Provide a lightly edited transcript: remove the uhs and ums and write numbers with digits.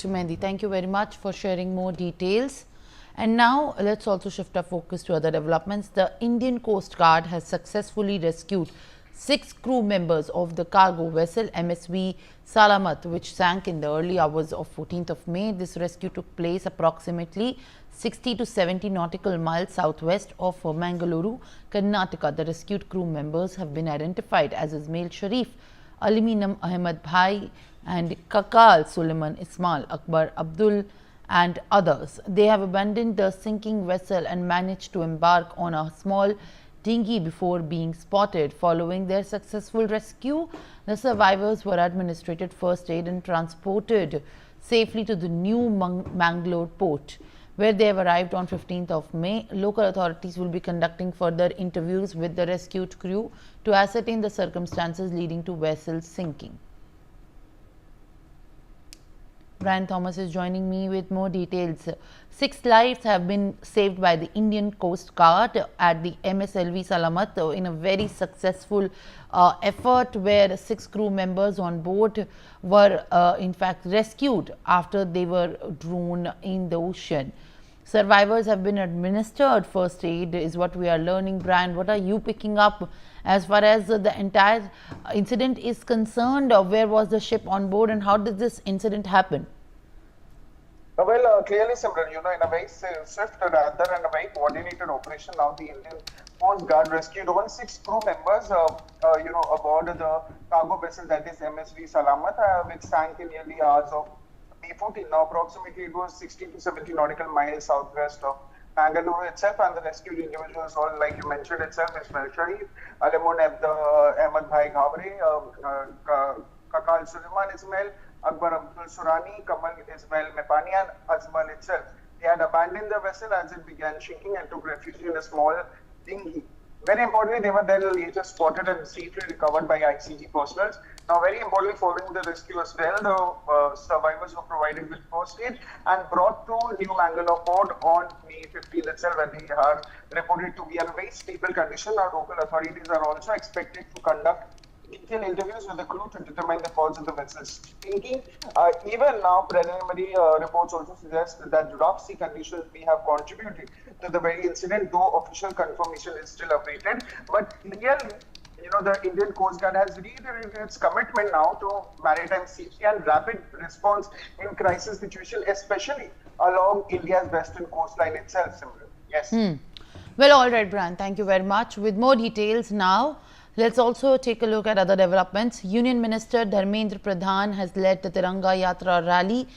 Mehndi. Thank you very much for sharing more details. And now let's also shift our focus to other developments. The Indian Coast Guard has successfully rescued 6 crew members of the cargo vessel MSV Salamath, which sank in the early hours of 14th of May. This rescue took place approximately 60 to 70 nautical miles southwest of Mangaluru, Karnataka. The rescued crew members have been identified as Ismail Sharif, Aliminam Ahmed Bhai and Kakal Suleiman Ismail Akbar Abdul and others. They have abandoned the sinking vessel and managed to embark on a small dinghy before being spotted. Following their successful rescue, the survivors were administered first aid and transported safely to the new Mangalore Port, where they have arrived on 15th of May. Local authorities will be conducting further interviews with the rescued crew to ascertain the circumstances leading to vessel sinking. Brian Thomas is joining me with more details. 6 lives have been saved by the Indian Coast Guard at the MSV Salamath in a very successful effort, where 6 crew members on board were in fact rescued after they were drowned in the ocean. Survivors have been administered first aid is what we are learning. Brian, what are you picking up as far as the entire incident is concerned? Where was the ship on board and how did this incident happen? Well, clearly, Simran, in a very swift rather and a very coordinated operation, now the Indian Coast Guard rescued all 6 crew members, aboard the cargo vessel that is MSV Salamath, which sank in early hours of May 14. Now, approximately it was 60 to 70 nautical miles southwest of Mangaluru itself, and the rescued individuals, all like you mentioned itself, Ismail Sharif, Alimun Ahmed Bhai Ghavre, Kakal Suleiman Ismail, Akbar Abdul Surani, Kamal Ismail Mepani and Azmal itself. They had abandoned the vessel as it began sinking and took refuge in a small dinghy. Very importantly, they were then later spotted and safely recovered by ICG personnel. Now, very importantly, following the rescue as well, the survivors were provided with first aid and brought to New Mangalore Port on May 15th itself, where they are reported to be in a very stable condition. Our local authorities are also expected to conduct detailed interviews with the crew to determine the cause of the vessel's sinking. Even now, preliminary reports also suggest that rough sea conditions may have contributed to the very incident, though official confirmation is still awaited. But clearly, the Indian Coast Guard has reiterated its commitment now to maritime safety and rapid response in crisis situation, especially along India's western coastline itself, Simran. Yes. Well, all right, Brian. Thank you very much. With more details now, let's also take a look at other developments. Union Minister Dharmendra Pradhan has led the Tiranga Yatra rally